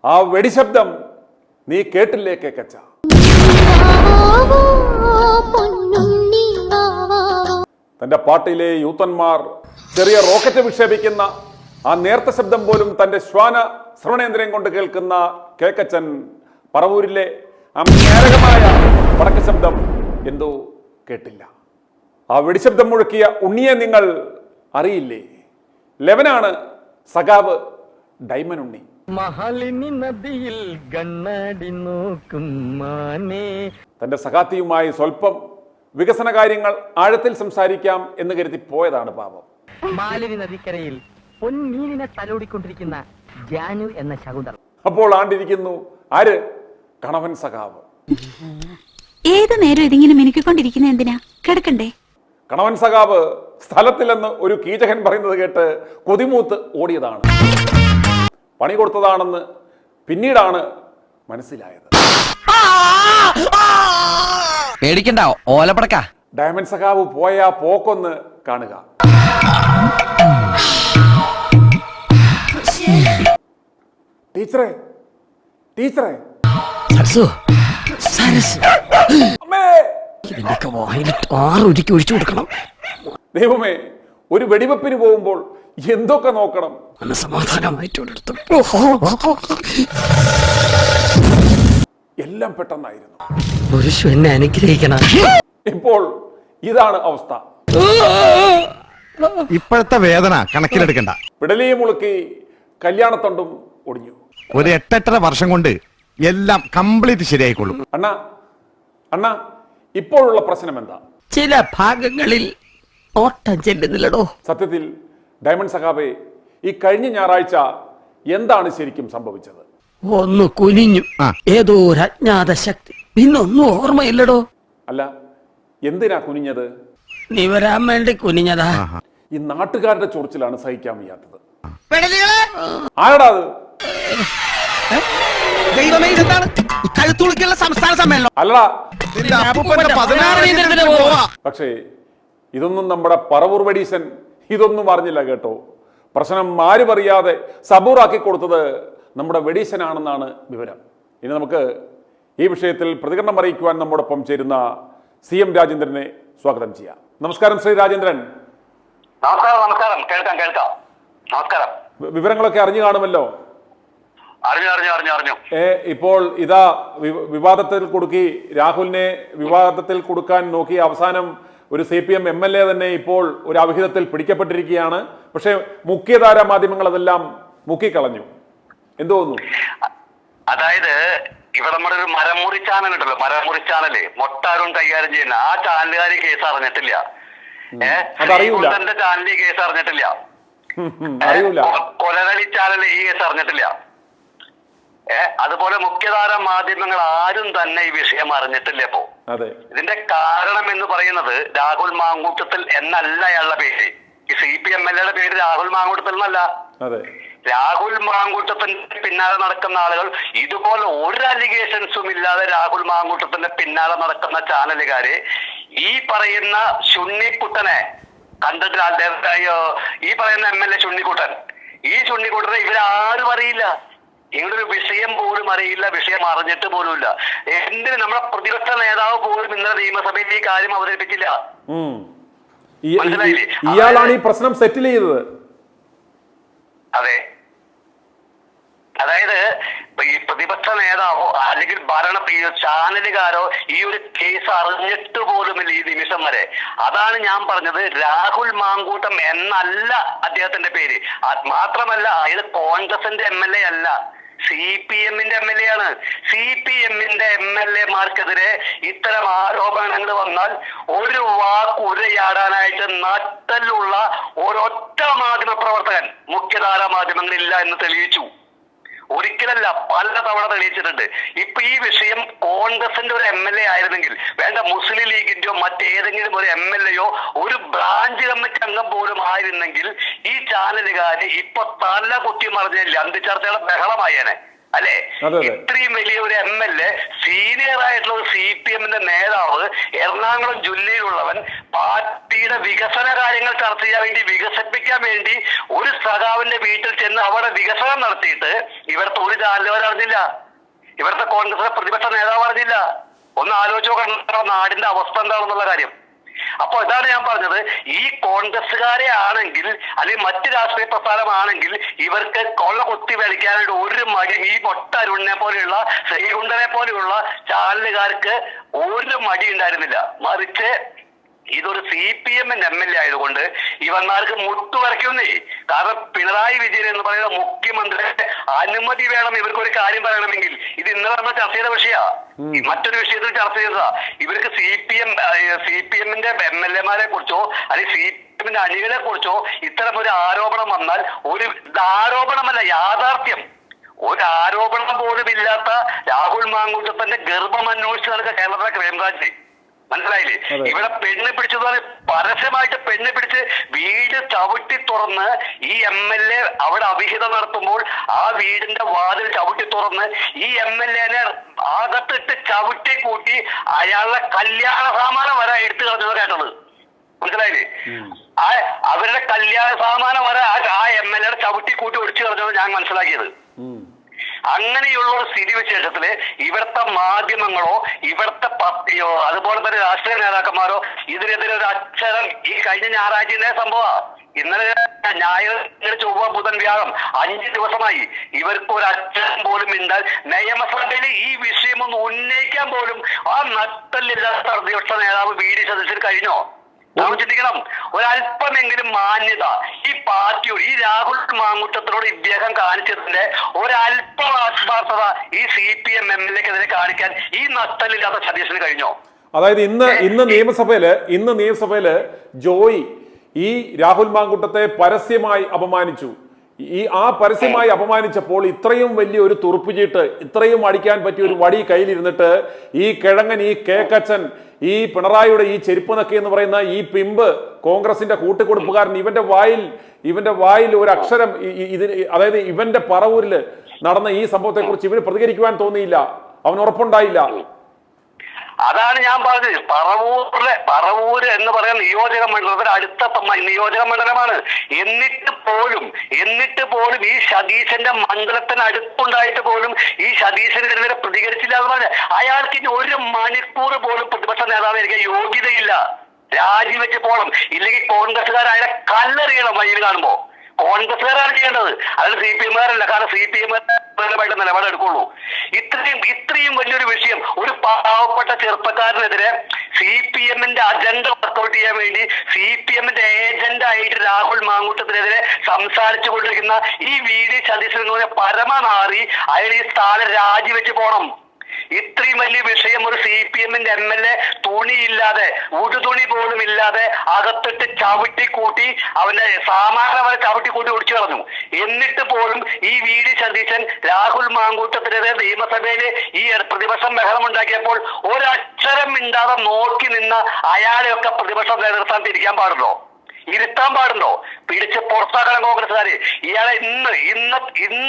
ആ വെടിശബ്ദം നീ കേട്ടില്ലേ കേക്കച്ച? തന്റെ പാട്ടിലെ യൂത്തന്മാർ ചെറിയ റോക്കറ്റ് വിക്ഷേപിക്കുന്ന ആ നേർത്ത ശബ്ദം പോലും തന്റെ ശ്വാന ശ്രവണേന്ദ്രിയം കൊണ്ട് കേൾക്കുന്ന കേക്കച്ചൻ പറവൂരിലെ ആ മേരകമായ പടക്ക ശബ്ദം എന്തോ കേട്ടില്ല. ആ വെടിശബ്ദം മുഴക്കിയ ഉണ്ണിയെ നിങ്ങൾ അറിയില്ലേ? ലെവനാണ് സഖാവ് ഡൈമൻ ഉണ്ണി. മഹാലിനി നദിയിൽ കണ്ണാടി നോക്കും മാനേ. തന്റെ സഖാത്തിയുമായി സ്വല്പം വികസന കാര്യങ്ങൾ ആഴത്തിൽ സംസാരിക്കാം എന്ന് കരുതി പോയതാണ് പാപം. മാലിനി നദിക്കരയിൽ പൊന്നീനിനെ തലോടിക്കൊണ്ടിരിക്കുന്ന ജാനു എന്ന ശകുന്തള. അപ്പോൾ ആണ്ടിരിക്കുന്നു ആര്? കണവൻ സഖാവ്. ഏത് നേരം ഇതിങ്ങനെ മിനുക്കിക്കൊണ്ടിരിക്കുന്ന എന്തിനാ? കിടക്കണ്ടേ? കണവൻ സഖാവ് സ്ഥലത്തിലെന്ന് ഒരു കീചകൻ പറയുന്നത് കേട്ട് കൊതിമൂത്ത് ഓടിയതാണ്. പണി കൊടുത്തതാണെന്ന് പിന്നീടാണ് മനസ്സിലായത്. പേടിക്കണ്ട, ഓലപ്പടക്ക. ഡയമണ്ട് സഖാവ് പോയ പോക്കൊന്ന് കാണുക. ടീച്ചറെ, ടീച്ചറെ, അമ്മേ! ഒഴിച്ചു കൊടുക്കണം. ദൈവമേ, ഒരു വെടിവെപ്പിന് പോകുമ്പോൾ എന്തൊക്കെ നോക്കണം. എല്ലാം പെട്ടെന്നായിരുന്നു. പുരുഷ എന്നെ അനുഗ്രഹിക്കണം. ഇപ്പോൾ ഇതാണ് അവസ്ഥ. ഇപ്പോഴത്തെ വേദന കണക്കിലെടുക്കണ്ട. പിടലിയും മുളുക്കി കല്യാണത്തൊണ്ടും ഒടിഞ്ഞു. ഒരു 8-8.5 വർഷം കൊണ്ട് എല്ലാം കംപ്ലീറ്റ് ശരിയായിക്കൊള്ളും. അണ്ണാ, അണ്ണാ, ഇപ്പോഴുള്ള പ്രശ്നം എന്താ? ചില ഭാഗങ്ങളിൽ ഓട്ടം ചെല്ലുന്നില്ലടോ. സത്യത്തിൽ ഡയമണ്ട് സഖാബെ, ഈ കഴിഞ്ഞ ഞായറാഴ്ച എന്താണ് ശരിക്കും സംഭവിച്ചത്? ഒന്ന് കുനിഞ്ഞു, ഏതോ ഒരു അജ്ഞാത ശക്തി. പിന്നൊന്നും ഓർമ്മയില്ലടോ. അല്ല, എന്തിനാ കുനിഞ്ഞത്? നീ വരാൻ വേണ്ടി കുനിഞ്ഞതാ. ഈ നാട്ടുകാരുടെ ചൊറിച്ചിലാണ് സഹിക്കാൻ വയ്യാത്തത്. ആരടാ അത്? സംസ്ഥാന സമ്മേളനം അല്ലടാ. പക്ഷേ ഇതൊന്നും നമ്മുടെ പറവൂർ വെടീശൻ ഇതൊന്നും അറിഞ്ഞില്ല കേട്ടോ. പ്രശ്നം ആരും അറിയാതെ സബൂറാക്കി കൊടുത്തത് നമ്മുടെ വെടീശനാണെന്നാണ് വിവരം. ഇനി നമുക്ക് ഈ വിഷയത്തിൽ പ്രതികരണം അറിയിക്കുവാൻ നമ്മോടൊപ്പം ചേരുന്ന CM രാജേന്ദ്രനെ സ്വാഗതം ചെയ്യാം. നമസ്കാരം ശ്രീ രാജേന്ദ്രൻ. നമസ്കാരം. നമസ്കാരം. കേൾക്കാം കേൾക്കാം. നമസ്കാരം. വിവരങ്ങളൊക്കെ അറിഞ്ഞു കാണുമല്ലോ. അറിഞ്ഞു. ഇപ്പോൾ ഇതാ വിവാദത്തിൽ കുടുക്കി, രാഹുലിനെ വിവാദത്തിൽ കൊടുക്കാൻ നോക്കി അവസാനം ഒരു CPM MLA തന്നെ ഇപ്പോൾ ഒരു അവിഹിതത്തിൽ പിടിക്കപ്പെട്ടിരിക്കുകയാണ്. പക്ഷെ മുഖ്യധാര മാധ്യമങ്ങൾ അതെല്ലാം മുക്കിക്കളഞ്ഞു. എന്ത് തോന്നുന്നു? അതായത് ഇവിടെ നമ്മുടെ ഒരു മരമുറി ചാനൽ ഉണ്ടല്ലോ, മരമുറി ചാനല് മൊട്ടാരും കൈകാര്യം ചെയ്യുന്ന ആ ചാനലുകാർ കേസ് അറിഞ്ഞിട്ടില്ല. ചാനലിൽ കേസ് അറിഞ്ഞിട്ടില്ല. കൊലകളി ചാനൽ ഈ കേസ് അറിഞ്ഞിട്ടില്ല. അതുപോലെ മുഖ്യധാര മാധ്യമങ്ങൾ ആരും തന്നെ ഈ വിഷയം അറിഞ്ഞിട്ടില്ല. ഇപ്പോ ഇതിന്റെ കാരണം എന്ന് പറയുന്നത് രാഹുൽ മാങ്കൂട്ടത്തിൽ എന്നല്ല അയാളുടെ പേര്. ഈ CPM MLA പേര് രാഹുൽ മാങ്കൂട്ടത്തിൽ എന്നല്ല. രാഹുൽ മാങ്കൂട്ടത്തിന്റെ പിന്നാലെ നടക്കുന്ന ആളുകൾ, ഇതുപോലെ ഒരു അലിഗേഷൻസും ഇല്ലാതെ രാഹുൽ മാങ്കൂട്ടത്തിന്റെ പിന്നാലെ നടക്കുന്ന ചാനലുകാര് ഈ പറയുന്ന ചുണ്ണിക്കുട്ടനെ കണ്ടിട്ട്, ഈ പറയുന്ന MLA ചുണ്ണിക്കുട്ടൻ, ഈ ചുണ്ണിക്കുട്ടനെ ഇവരാരും അറിയില്ല. ഇങ്ങനൊരു വിഷയം പോലും അറിയില്ല, വിഷയം അറിഞ്ഞിട്ട് പോലുമില്ല. എന്തിന് നമ്മുടെ പ്രതിപക്ഷ നേതാവ് പോലും ഇന്നലെ നിയമസഭയിൽ ഈ കാര്യം അവതരിപ്പിച്ചില്ല. ഇയാളാണ് ഈ പ്രശ്നം സെറ്റിൽ ചെയ്തത്. അതെ, അതായത് ഈ പ്രതിപക്ഷ നേതാവോ അല്ലെങ്കിൽ ഭരണ ചാനലുകാരോ ഈ ഒരു കേസ് അറിഞ്ഞിട്ട് പോലുമില്ല ഈ നിമിഷം വരെ. അതാണ് ഞാൻ പറഞ്ഞത്, രാഹുൽ മാങ്കൂട്ടം എന്നല്ല അദ്ദേഹത്തിന്റെ പേര്. മാത്രമല്ല അയാൾ കോൺഗ്രസിന്റെ MLA അല്ല, CPMന്റെ MLA ആണ്. CPMന്റെ MLA-മാർക്കെതിരെ ഇത്തരം ആരോപണങ്ങൾ വന്നാൽ ഒരു വാക്ക് ഉരയാടാനായിട്ട് നട്ടലുള്ള ഒരൊറ്റ മാധ്യമ പ്രവർത്തകൻ മുഖ്യധാര മാധ്യമങ്ങളില്ല എന്ന് തെളിയിച്ചു. ഒരിക്കലല്ല, പല തവണ തെളിയിച്ചിട്ടുണ്ട്. ഇപ്പൊ ഈ വിഷയം കോൺഗ്രസിന്റെ ഒരു MLA ആയിരുന്നെങ്കിൽ, വേണ്ട മുസ്ലിം ലീഗിന്റെയോ മറ്റേതെങ്കിലും ഒരു MLA-യോ ഒരു ബ്രാഞ്ച് കമ്മിറ്റി അംഗം പോലും ആയിരുന്നെങ്കിൽ ഈ ചാനലുകാര് ഇപ്പൊ തല കുത്തി മറിഞ്ഞില്ല, അന്തിച്ചർച്ചയുടെ ബഹളമായേനെ. അല്ലെ? അതെ. ഇത്രയും വലിയ ഒരു MLA, സീനിയർ ആയിട്ടുള്ള ഒരു CPM-ന്റെ നേതാവ്, എറണാകുളം ജില്ലയിലുള്ളവൻ, പാർട്ടിയുടെ വികസന കാര്യങ്ങൾ ചർച്ച ചെയ്യാൻ വേണ്ടി, വികസിപ്പിക്കാൻ വേണ്ടി ഒരു സഖാവിന്റെ വീട്ടിൽ ചെന്ന് അവിടെ വികസനം നടത്തിയിട്ട് ഇവിടുത്തെ ഒരു ചാനലുകാർ അറിഞ്ഞില്ല, ഇവിടുത്തെ കോൺഗ്രസിലെ പ്രതിപക്ഷ നേതാവ് അറിഞ്ഞില്ല. ഒന്ന് ആലോചിച്ചോ കണ്ടോ നാടിന്റെ അവസ്ഥ എന്താണെന്നുള്ള കാര്യം. അപ്പൊ ഇതാണ് ഞാൻ പറഞ്ഞത്, ഈ കോൺഗ്രസ്സുകാരെ ആണെങ്കിൽ അല്ലെങ്കിൽ മറ്റ് രാഷ്ട്രീയ പ്രസ്ഥാനമാണെങ്കിൽ ഇവർക്ക് കൊള്ള കുത്തി വലിക്കാനായിട്ട് ഒരു മടി ഈ മൊട്ട അരുണിനെ പോലെയുള്ള, ശ്രീകുണ്ടനെ പോലെയുള്ള ചാനലുകാർക്ക് ഒരു മടി ഉണ്ടായിരുന്നില്ല. മറിച്ച് ഇതൊരു CPM-ന്റെ MLA ആയതുകൊണ്ട് ഇവന്മാർക്ക് മുട്ടുവരയ്ക്കുന്നേ. കാരണം പിണറായി വിജയൻ എന്ന് പറയുന്ന മുഖ്യമന്ത്രിയുടെ അനുമതി വേണം ഇവർക്കൊരു കാര്യം പറയണമെങ്കിൽ. ഇത് ഇന്നലെ നമ്മൾ ചർച്ച ചെയ്ത വിഷയമാണ്, മറ്റൊരു വിഷയത്തിൽ ചർച്ച ചെയ്തതാ. ഇവർക്ക് CPM-ന്റെ MLA-മാരെ കുറിച്ചോ അല്ലെങ്കിൽ CPM-ന്റെ അണികളെ കുറിച്ചോ ഇത്തരം ഒരു ആരോപണം വന്നാൽ, ഒരു ആരോപണമല്ല, യാഥാർത്ഥ്യം, ഒരു ആരോപണം പോലും ഇല്ലാത്ത രാഹുൽ മാങ്കൂട്ടത്തിന്റെ ഗർഭം അന്വേഷിച്ച് നടക്കുക കേരളത്തിലെ ക്രൈംബ്രാഞ്ച്. മനസ്സിലായില്ലേ? ഇവിടെ പെണ്ണ് പിടിച്ചത് പരസ്യമായിട്ട് പെണ്ണ് പിടിച്ച് വീട് ചവിട്ടി തുറന്ന് ഈ MLA അവിടെ അവിഹിതം നടത്തുമ്പോൾ ആ വീടിന്റെ വാതിൽ ചവിട്ടി തുറന്ന് ഈ MLA-നെ അകത്തിട്ട് ചവിട്ടി കൂട്ടി അയാളുടെ കല്യാണ സാമാനം വരെ എടുത്തു കളഞ്ഞവരായിട്ടുള്ളത്. മനസ്സിലായില്ലേ? അവരുടെ കല്യാണ സാമാനം വരെ ആ MLA-യുടെ ചവിട്ടി കൂട്ടി ഒടിച്ചു കളഞ്ഞത് ഞാൻ മനസ്സിലാക്കിയത്. അങ്ങനെയുള്ള ഒരു സ്ഥിതിവിശേഷത്തില് ഇവിടുത്തെ മാധ്യമങ്ങളോ ഇവിടുത്തെ പാർട്ടിയോ അതുപോലെ തന്നെ രാഷ്ട്രീയ നേതാക്കന്മാരോ ഇതിനെതിരെ ഒരു അക്ഷരം, ഈ കഴിഞ്ഞ ഞായറാഴ്ച സംഭവം, ഇന്നലെ ഞായർ, ചൊവ്വ, ബുധൻ, വ്യാഴം 5 ദിവസമായി ഇവർക്ക് ഒരു അക്ഷരം പോലും ഉണ്ടാൽ നിയമസഭയിൽ ഈ വിഷയം ഒന്ന് ഉന്നയിക്കാൻ പോലും ആ നട്ടല്ലില്ലാത്ത പ്രതിപക്ഷ നേതാവ് VD സതീശന് കഴിഞ്ഞോ? നാം ചിന്തിക്കണം, ഒരല്പമെങ്കിലും മാന്യത ഈ പാർട്ടിയോട്, ഈ രാഹുൽ മാങ്കൂട്ടത്തിനോട് ഇദ്ദേഹം കാണിച്ചതിന്റെ ഒരല്പം ആത്മാർത്ഥത ഈ CPM MLA-ക്കെതിരെ കാണിക്കാൻ ഈ നട്ടലില്ലാത്ത സതീശന് കഴിഞ്ഞോ? അതായത് ഇന്ന് നിയമസഭയില് ജോയി ഈ രാഹുൽ മാങ്കൂട്ടത്തെ പരസ്യമായി അപമാനിച്ചു. ആ പരസ്യമായി അപമാനിച്ചപ്പോൾ ഇത്രയും വലിയ ഒരു തുറുപ്പുചീട്ട്, ഇത്രയും അടിക്കാൻ പറ്റിയ ഒരു വടി കയ്യിലിരുന്നിട്ട് ഈ കിഴങ്ങൻ, ഈ കേക്കച്ചൻ, ഈ പിണറായിയുടെ ഈ ചെരുപ്പ് നക്കി എന്ന് പറയുന്ന ഈ പിമ്പ്, കോൺഗ്രസിന്റെ കൂട്ടുകൊടുപ്പുകാരൻ, ഇവന്റെ വായിൽ ഒരു അക്ഷരം അതായത് ഇവന്റെ പറവൂരില് നടന്ന ഈ സംഭവത്തെ കുറിച്ച് ഇവന് പ്രതികരിക്കുവാൻ തോന്നിയില്ല, അവന് ഉറപ്പുണ്ടായില്ല. അതാണ് ഞാൻ പറഞ്ഞത്. പറവൂര് എന്ന് പറയുന്ന നിയോജക മണ്ഡലത്തിൽ അടുത്ത നിയോജക മണ്ഡലമാണ്. എന്നിട്ട് പോലും ഈ സതീശന്റെ മണ്ഡലത്തിന് അടുത്തുണ്ടായിട്ട് പോലും ഈ സതീശനെതിരെ പ്രതികരിച്ചില്ല എന്ന് പറഞ്ഞാൽ അയാൾക്ക് ഇനി ഒരു മണിക്കൂർ പോലും പ്രതിപക്ഷ നേതാവായിരിക്കാൻ യോഗ്യതയില്ല. രാജിവെച്ച് പോകണം, ഇല്ലെങ്കിൽ കോൺഗ്രസ്സുകാരായ കല്ലെറിയണം വഴിയിൽ കാണുമ്പോ. കോൺഗ്രസ്സുകാരാണ് ചെയ്യേണ്ടത്, അതിന് CPM-കാരല്ല. കാരണം CPM-കാരായിട്ട് നിലപാടെടുക്കുള്ളൂ. ഇത്രയും വലിയൊരു വിഷയം, ഒരു പാവപ്പെട്ട ചെറുപ്പക്കാരനെതിരെ CPM-ന്റെ അജണ്ട വർക്കൗട്ട് ചെയ്യാൻ വേണ്ടി CPM-ന്റെ ഏജന്റായിട്ട് രാഹുൽ മാങ്കൂട്ടത്തിനെതിരെ സംസാരിച്ചു കൊണ്ടിരിക്കുന്ന ഈ VD സതീശൻ എന്ന് പറഞ്ഞ പരമനാറി അയാൾ ഈ സ്ഥാനം രാജിവെച്ച് പോകണം. ഇത്രയും വലിയ വിഷയം ഒരു CPM-ന്റെ MLA തുണിയില്ലാതെ, ഉടുതുണി പോലും ഇല്ലാതെ അകത്തിട്ട് ചവിട്ടി കൂട്ടി അവന്റെ സാമാന്യ വരെ ചവിട്ടി കൂട്ടി ഒടിച്ചു കളഞ്ഞു. എന്നിട്ട് പോലും ഈ VD സതീശൻ രാഹുൽ മാങ്കൂട്ടത്തിനെതിരെ നിയമസഭയില് ഈ പ്രതിപക്ഷം ബഹളമുണ്ടാക്കിയപ്പോൾ ഒരക്ഷരം മിണ്ടാതെ നോക്കി നിന്ന അയാളെയൊക്കെ പ്രതിപക്ഷ നേതൃസ്ഥാനത്ത് ഇരിക്കാൻ പാടുണ്ടോ? ഇരുത്താൻ പാടുണ്ടോ? പിടിച്ച് പുറത്താക്കണം കോൺഗ്രസ്സുകാര്. ഇയാളെ ഇന്ന്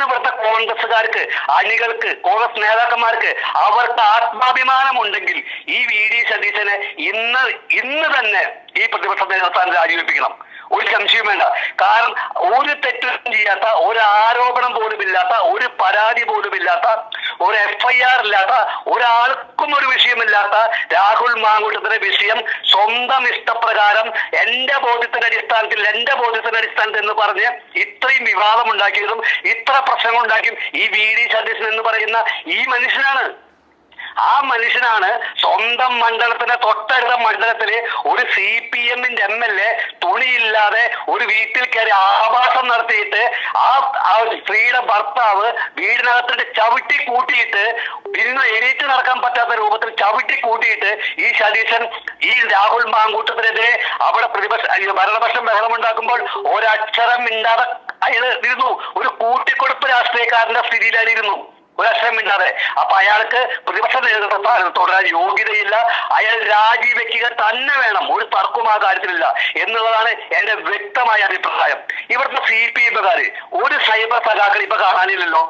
ഇവിടുത്തെ കോൺഗ്രസ്സുകാർക്ക്, അണികൾക്ക്, കോൺഗ്രസ് നേതാക്കന്മാർക്ക് അവർക്ക് ആത്മാഭിമാനമുണ്ടെങ്കിൽ ഈ VD സതീശനെ ഇന്ന് തന്നെ ഈ പ്രതിപക്ഷ നേതൃത്വം രാജിവെപ്പിക്കണം. ഒരു സംശയം വേണ്ട. കാരണം ഒരു തെറ്റും ചെയ്യാത്ത, ഒരു ആരോപണം പോലും ഇല്ലാത്ത, ഒരു പരാതി പോലും ഇല്ലാത്ത, ഒരു FIR ഇല്ലാത്ത, ഒരാൾക്കും ഒരു വിഷയമില്ലാത്ത രാഹുൽ മാങ്കൂട്ടത്തിന്റെ വിഷയം സ്വന്തം ഇഷ്ടപ്രകാരം എന്റെ ബോധ്യത്തിന്റെ അടിസ്ഥാനത്തിൽ എന്ന് പറഞ്ഞ് ഇത്രയും വിവാദം ഉണ്ടാക്കിയതും ഇത്ര പ്രശ്നങ്ങൾ ഉണ്ടാക്കിയും ഈ VD സതീശൻ എന്ന് പറയുന്ന ഈ മനുഷ്യനാണ്. ആ മനുഷ്യനാണ് സ്വന്തം മണ്ഡലത്തിന് തൊട്ടടുത്ത മണ്ഡലത്തില് ഒരു CPM-ന്റെ MLA തുണിയില്ലാതെ ഒരു വീട്ടിൽ കയറി ആഭാസം നടത്തിയിട്ട് ആ സ്ത്രീയുടെ ഭർത്താവ് വീടിനകത്തിട്ട് ചവിട്ടി കൂട്ടിയിട്ട് ഇന്ന് എണീറ്റ് നടക്കാൻ പറ്റാത്ത രൂപത്തിൽ ചവിട്ടി കൂട്ടിയിട്ട് ഈ സതീശൻ ഈ രാഹുൽ മാങ്കൂട്ടത്തിനെതിരെ അവിടെ ഭരണപക്ഷം ബഹളമുണ്ടാക്കുമ്പോൾ ഒരക്ഷരം മിണ്ടാതെ അയാൾ ഇരുന്നു. ഒരു കൂട്ടിക്കൊടുപ്പ് രാഷ്ട്രീയക്കാരന്റെ സ്ഥിതിയിലായിരുന്നു, ഒരക്ഷരമില്ലാതെ. അപ്പൊ അയാൾക്ക് പ്രതിപക്ഷ നേതൃത്വം തുടരാൻ യോഗ്യതയില്ല. അയാൾ രാജിവെക്കുക തന്നെ വേണം, ഒരു തർക്കവും ആ കാര്യത്തിലില്ല എന്നുള്ളതാണ് എന്റെ വ്യക്തമായ അഭിപ്രായം. ഇവിടുത്തെ CPM-കാര് ഒരു സൈബർ സഖാക്കൾ ഇപ്പൊ കാണാനില്ലല്ലോ.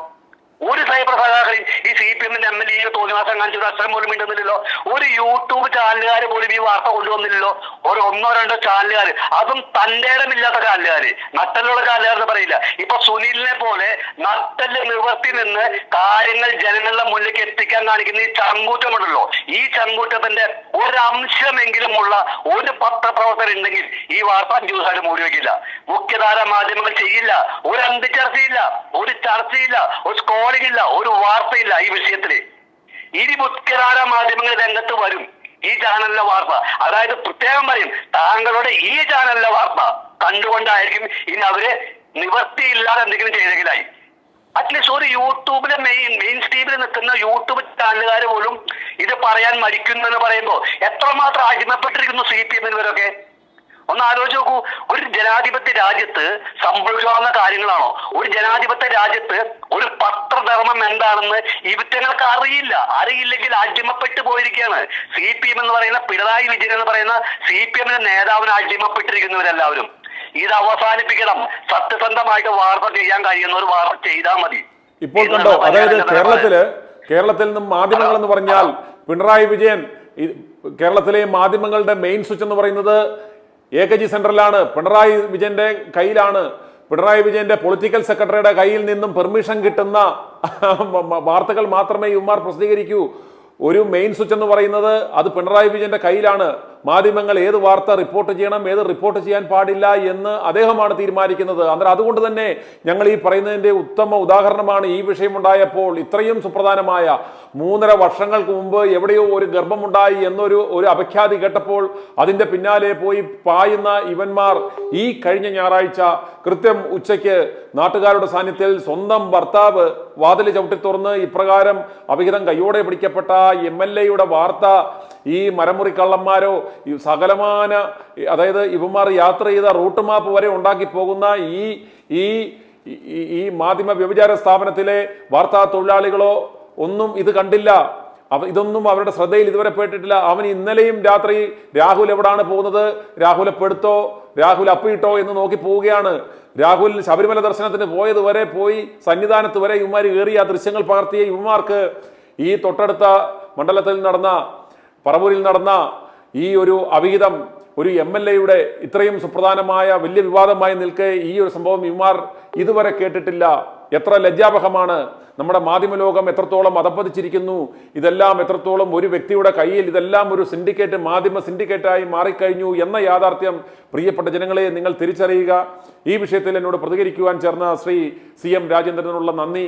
ഒരു സൈബർ സഖാക്കളെയും ഈ CPM-ന്റെ MLA തോന്നിവാസം കാണിച്ചൊരു അക്ഷരം പോലും മിണ്ടുന്നില്ലല്ലോ. ഒരു യൂട്യൂബ് ചാനലുകാർ പോലും ഈ വാർത്ത കൊണ്ടുവന്നില്ലല്ലോ. ഒരു 1-2 ചാനലുകാർ, അതും തന്റെ ഇടമില്ലാത്ത ചാനലുകാര്, നട്ടലുള്ള ചാനലുകാർ എന്ന് പറയില്ല. ഇപ്പൊ സുനിലിനെ പോലെ നട്ടല് നിവർത്തി നിന്ന് കാര്യങ്ങൾ ജനങ്ങളുടെ മുന്നിലേക്ക് എത്തിക്കാൻ കാണിക്കുന്ന ഈ ചങ്കൂറ്റമുണ്ടല്ലോ, ഈ ചങ്കൂറ്റത്തിന്റെ ഒരംശമെങ്കിലുമുള്ള ഒരു പത്രപ്രവർത്തകർ ഉണ്ടെങ്കിൽ ഈ വാർത്ത 5 ദിവസമായിട്ട് മൂടി വെക്കില്ല. മുഖ്യധാര മാധ്യമങ്ങൾ ചെയ്യില്ല. ഒരു അന്തിച്ചർച്ചയില്ല, ഒരു ചർച്ചയില്ല, ഒരു സ്കോളിംഗ് ഇല്ല, ഒരു വാർത്തയില്ല ഈ വിഷയത്തില്. ഇനി മുഖ്യധാര മാധ്യമങ്ങൾ രംഗത്ത് വരും ഈ ചാനലിലെ വാർത്ത, അതായത് പ്രത്യേകം പറയും താങ്കളുടെ ഈ ചാനലിലെ വാർത്ത കണ്ടുകൊണ്ടായിരിക്കും ഇനി അവര് നിവർത്തിയില്ലാതെ എന്തെങ്കിലും ചെയ്തെങ്കിലായി. അറ്റ്ലീസ്റ്റ് ഒരു യൂട്യൂബിലെ മെയിൻ സ്ട്രീമിൽ നിൽക്കുന്ന യൂട്യൂബ് ചാനലുകാർ പോലും ഇത് പറയാൻ മടിക്കുന്നു എന്ന് പറയുമ്പോൾ എത്രമാത്രം അടിമപ്പെട്ടിരിക്കുന്നു CPM ഇവരൊക്കെ. ഒന്ന് ആലോചിച്ച് നോക്കൂ. ഒരു ജനാധിപത്യ രാജ്യത്ത് സംഭവിക്കാവുന്ന കാര്യങ്ങളാണോ? ഒരു ജനാധിപത്യ രാജ്യത്ത് ഒരു പത്രധർമ്മം എന്താണെന്ന് ഇവറ്റങ്ങൾക്ക് അറിയില്ലെങ്കിൽ അടിമപ്പെട്ടു പോയിരിക്കുകയാണ്. CPM എന്ന് പറയുന്ന പിണറായി വിജയൻ എന്ന് പറയുന്ന CPM-ന്റെ നേതാവിന് അടിമപ്പെട്ടിരിക്കുന്നവരെല്ലാവരും. ഇത് അവസാനിപ്പിക്കണം. സത്യസന്ധമായിട്ട് വാർത്ത ചെയ്യാൻ കഴിയുന്ന ഒരു വാർത്ത ചെയ്താൽ മതി. ഇപ്പോൾ കണ്ടോ, അതായത് കേരളത്തിൽ നിന്നും മാധ്യമങ്ങൾ എന്ന് പറഞ്ഞാൽ പിണറായി വിജയൻ, കേരളത്തിലെ മാധ്യമങ്ങളുടെ മെയിൻ സ്വിച്ച് എന്ന് പറയുന്നത് AKG സെന്ററിലാണ്, പിണറായി വിജയന്റെ കയ്യിലാണ്. പിണറായി വിജയന്റെ പൊളിറ്റിക്കൽ സെക്രട്ടറിയുടെ കയ്യിൽ നിന്നും പെർമിഷൻ കിട്ടുന്ന വാർത്തകൾ മാത്രമേ ഇവന്മാർ പ്രസിദ്ധീകരിക്കൂ. ഒരു മെയിൻ സ്വിച്ച് എന്ന് പറയുന്നത് അത് പിണറായി വിജയന്റെ കയ്യിലാണ്. മാധ്യമങ്ങൾ ഏത് വാർത്ത റിപ്പോർട്ട് ചെയ്യണം, ഏത് റിപ്പോർട്ട് ചെയ്യാൻ പാടില്ല എന്ന് അദ്ദേഹമാണ് തീരുമാനിക്കുന്നത്. അന്നേരം അതുകൊണ്ട് തന്നെ ഞങ്ങൾ ഈ പറയുന്നതിന്റെ ഉത്തമ ഉദാഹരണമാണ് ഈ വിഷയമുണ്ടായപ്പോൾ ഇത്രയും സുപ്രധാനമായ 3.5 വർഷങ്ങൾക്ക് മുമ്പ് എവിടെയോ ഒരു ഗർഭമുണ്ടായി എന്നൊരു അപഖ്യാതി കേട്ടപ്പോൾ അതിന്റെ പിന്നാലെ പോയി പായുന്ന ഇവന്മാർ ഈ കഴിഞ്ഞ ഞായറാഴ്ച കൃത്യം ഉച്ചയ്ക്ക് നാട്ടുകാരുടെ സാന്നിധ്യത്തിൽ സ്വന്തം ഭർത്താവ് വാതിൽ ചവിട്ടി തുറന്ന് ഇപ്രകാരം അവിഹിതം കയ്യോടെ പിടിക്കപ്പെട്ട MLA-യുടെ വാർത്ത ഈ മരമുറി കള്ളന്മാരോ ഈ സകലമാന, അതായത് ഇവന്മാർ യാത്ര ചെയ്ത റൂട്ട് മാപ്പ് വരെ ഉണ്ടാക്കി പോകുന്ന ഈ മാധ്യമ വ്യഭിചാര സ്ഥാപനത്തിലെ വാർത്താ തൊഴിലാളികളോ ഒന്നും ഇത് കണ്ടില്ല. ഇതൊന്നും അവരുടെ ശ്രദ്ധയിൽ ഇതുവരെ പെട്ടിട്ടില്ല. അവൻ ഇന്നലെയും രാത്രി രാഹുൽ എവിടാണ് പോകുന്നത്, രാഹുലെ പെടുത്തോ, രാഹുൽ അപ്പിയിട്ടോ എന്ന് നോക്കി പോവുകയാണ്. രാഹുൽ ശബരിമല ദർശനത്തിന് പോയതുവരെ പോയി സന്നിധാനത്ത് വരെ ഇവന്മാർ കയറി ആ ദൃശ്യങ്ങൾ പകർത്തിയ ഇവന്മാർക്ക് ഈ തൊട്ടടുത്ത മണ്ഡലത്തിൽ നടന്ന, പറവൂരിൽ നടന്ന ഈ ഒരു അവിഹിതം, ഒരു MLA-യുടെ ഇത്രയും സുപ്രധാനമായ വലിയ വിവാദമായി നിൽക്കെ ഈ ഒരു സംഭവം ഇവന്മാർ ഇതുവരെ കേട്ടിട്ടില്ല. എത്ര ലജ്ജാവഹമാണ്. നമ്മുടെ മാധ്യമലോകം എത്രത്തോളം അധപ്പതിച്ചിരിക്കുന്നു. ഇതെല്ലാം എത്രത്തോളം ഒരു വ്യക്തിയുടെ കയ്യിൽ ഇതെല്ലാം ഒരു സിൻഡിക്കേറ്റ്, മാധ്യമ സിൻഡിക്കേറ്റായി മാറിക്കഴിഞ്ഞു എന്ന യാഥാർത്ഥ്യം പ്രിയപ്പെട്ട ജനങ്ങളെ നിങ്ങൾ തിരിച്ചറിയുക. ഈ വിഷയത്തിൽ എന്നോട് പ്രതികരിക്കുവാൻ ചേർന്ന ശ്രീ CM രാജേന്ദ്രനുള്ള നന്ദി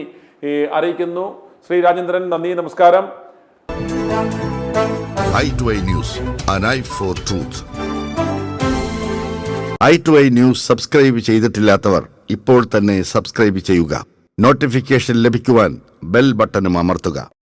അറിയിക്കുന്നു. ശ്രീ രാജേന്ദ്രൻ, നന്ദി, നമസ്കാരം. i2i News, an eye for truth. i2i News subscribe ചെയ്തിട്ടില്ലാത്തവർ ഇപ്പോൾ തന്നെ സബ്സ്ക്രൈബ് ചെയ്യുക. നോട്ടിഫിക്കേഷൻ ലഭിക്കുവാൻ ബെൽ ബട്ടണും അമർത്തുക.